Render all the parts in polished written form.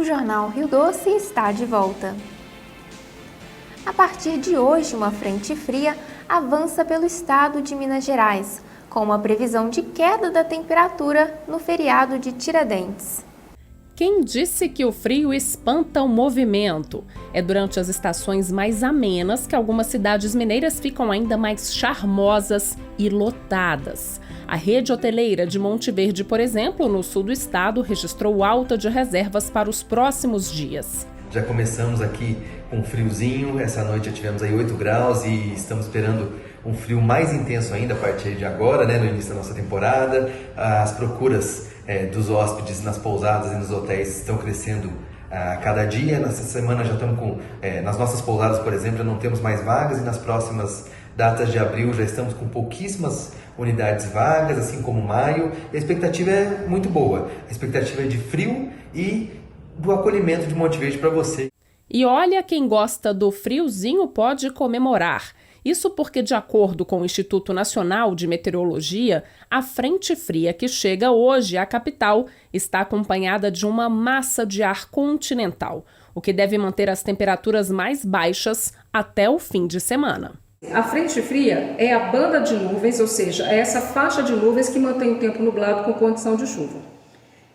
O Jornal Rio Doce está de volta. A partir de hoje, uma frente fria avança pelo estado de Minas Gerais, com uma previsão de queda da temperatura no feriado de Tiradentes. Quem disse que o frio espanta o movimento? É durante as estações mais amenas que algumas cidades mineiras ficam ainda mais charmosas e lotadas. A rede hoteleira de Monte Verde, por exemplo, no sul do estado, registrou alta de reservas para os próximos dias. Já começamos aqui com um friozinho, essa noite já tivemos aí 8 graus e estamos esperando um frio mais intenso ainda a partir de agora, no início da nossa temporada. As procuras dos hóspedes nas pousadas e nos hotéis estão crescendo a cada dia. Nessa semana já estamos com, nas nossas pousadas, por exemplo, já não temos mais vagas, e nas próximas datas de abril já estamos com pouquíssimas unidades vagas, assim como maio. E a expectativa é muito boa, a expectativa é de frio e do acolhimento de Monte Verde para você. E olha, quem gosta do friozinho pode comemorar. Isso porque, de acordo com o Instituto Nacional de Meteorologia, a frente fria que chega hoje à capital está acompanhada de uma massa de ar continental, o que deve manter as temperaturas mais baixas até o fim de semana. A frente fria é a banda de nuvens, ou seja, é essa faixa de nuvens que mantém o tempo nublado com condição de chuva.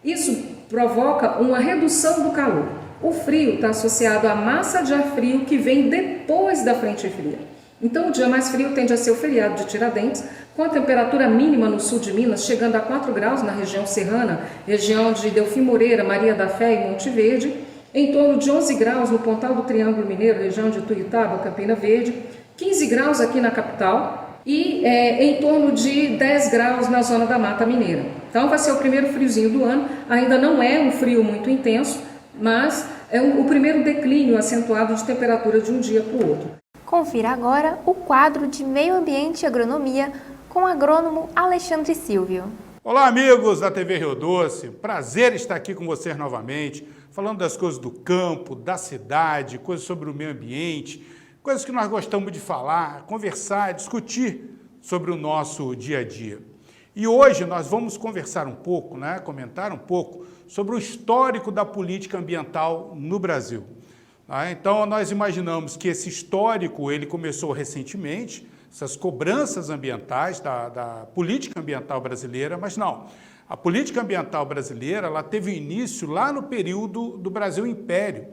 Isso provoca uma redução do calor. O frio está associado à massa de ar frio que vem depois da frente fria. Então, o dia mais frio tende a ser o feriado de Tiradentes, com a temperatura mínima no sul de Minas chegando a 4 graus na região serrana, região de Delfim Moreira, Maria da Fé e Monte Verde, em torno de 11 graus no Pontal do Triângulo Mineiro, região de Tuiutaba, Campina Verde, 15 graus aqui na capital e em torno de 10 graus na zona da Mata Mineira. Então, vai ser o primeiro friozinho do ano, ainda não é um frio muito intenso, mas é o primeiro declínio acentuado de temperatura de um dia para o outro. Confira agora o quadro de Meio Ambiente e Agronomia com o agrônomo Alexandre Silvio. Olá, amigos da TV Rio Doce, prazer estar aqui com vocês novamente, falando das coisas do campo, da cidade, coisas sobre o meio ambiente, coisas que nós gostamos de falar, conversar, discutir sobre o nosso dia a dia. E hoje nós vamos conversar um pouco, comentar um pouco sobre o histórico da política ambiental no Brasil. Então, nós imaginamos que esse histórico ele começou recentemente, essas cobranças ambientais da política ambiental brasileira, mas não. A política ambiental brasileira ela teve início lá no período do Brasil Império,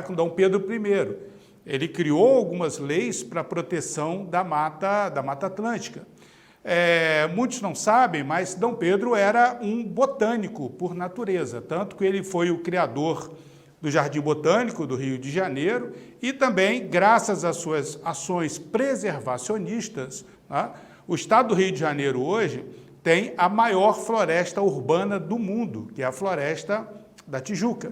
com Dom Pedro I. Ele criou algumas leis para a proteção da Mata Atlântica. Muitos não sabem, mas Dom Pedro era um botânico por natureza, tanto que ele foi o criador do Jardim Botânico do Rio de Janeiro e também, graças às suas ações preservacionistas, o estado do Rio de Janeiro hoje tem a maior floresta urbana do mundo, que é a Floresta da Tijuca.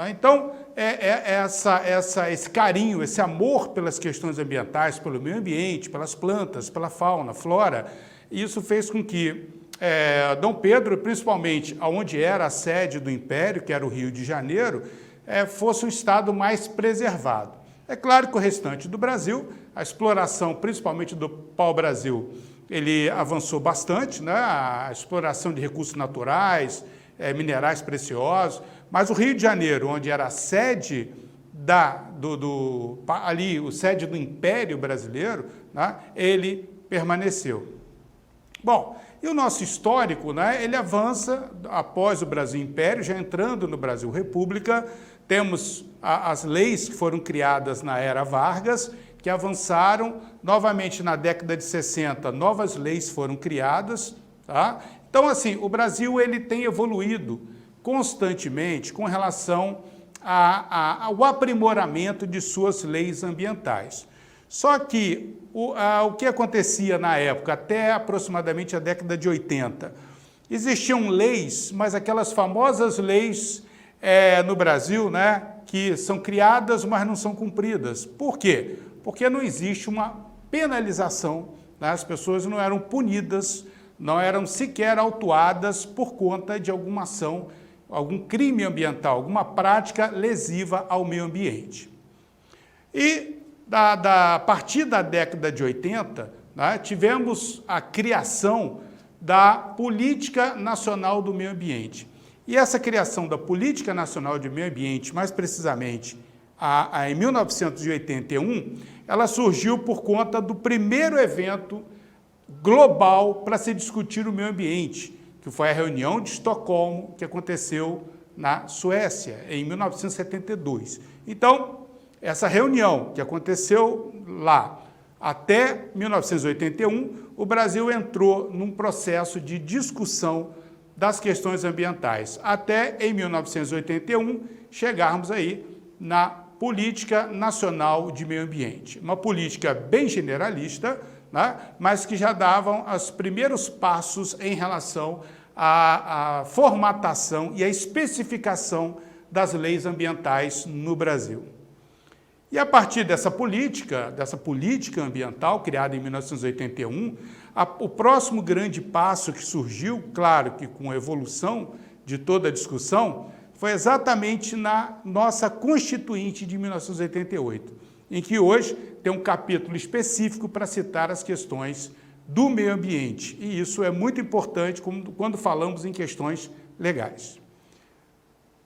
Então, esse carinho, esse amor pelas questões ambientais, pelo meio ambiente, pelas plantas, pela fauna, flora, isso fez com que Dom Pedro, principalmente onde era a sede do Império, que era o Rio de Janeiro, fosse um estado mais preservado. É claro que o restante do Brasil, a exploração, principalmente do pau-brasil, ele avançou bastante, a exploração de recursos naturais, minerais preciosos, mas o Rio de Janeiro, onde era a sede o sede do Império Brasileiro, ele permaneceu. Bom, e o nosso histórico, ele avança após o Brasil Império, já entrando no Brasil República. Temos as leis que foram criadas na era Vargas, que avançaram novamente na década de 60, novas leis foram criadas. Então, assim, o Brasil ele tem evoluído constantemente com relação ao aprimoramento de suas leis ambientais. Só que o que acontecia na época, até aproximadamente a década de 80, existiam leis, mas aquelas famosas leis no Brasil, que são criadas, mas não são cumpridas. Por quê? Porque não existe uma penalização, as pessoas não eram punidas, não eram sequer autuadas por conta de alguma ação, algum crime ambiental, alguma prática lesiva ao meio ambiente. E a partir da década de 80, tivemos a criação da Política Nacional do Meio Ambiente. E essa criação da Política Nacional de Meio Ambiente, mais precisamente em 1981, ela surgiu por conta do primeiro evento global para se discutir o meio ambiente, que foi a reunião de Estocolmo, que aconteceu na Suécia, em 1972. Então, essa reunião que aconteceu lá até 1981, o Brasil entrou num processo de discussão das questões ambientais, até em 1981 chegarmos aí na Política Nacional de Meio Ambiente. Uma política bem generalista, né, mas que já davam os primeiros passos em relação à formatação e à especificação das leis ambientais no Brasil. E a partir dessa política ambiental, criada em 1981, o próximo grande passo que surgiu, claro que com a evolução de toda a discussão, foi exatamente na nossa Constituinte de 1988, em que hoje tem um capítulo específico para citar as questões do meio ambiente. E isso é muito importante quando falamos em questões legais.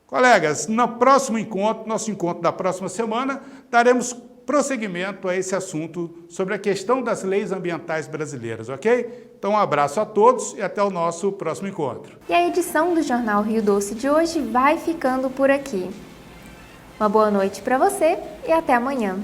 Colegas, no próximo encontro, nosso encontro da próxima semana, daremos prosseguimento a esse assunto sobre a questão das leis ambientais brasileiras, ok? Então, um abraço a todos e até o nosso próximo encontro. E a edição do Jornal Rio Doce de hoje vai ficando por aqui. Uma boa noite para você e até amanhã.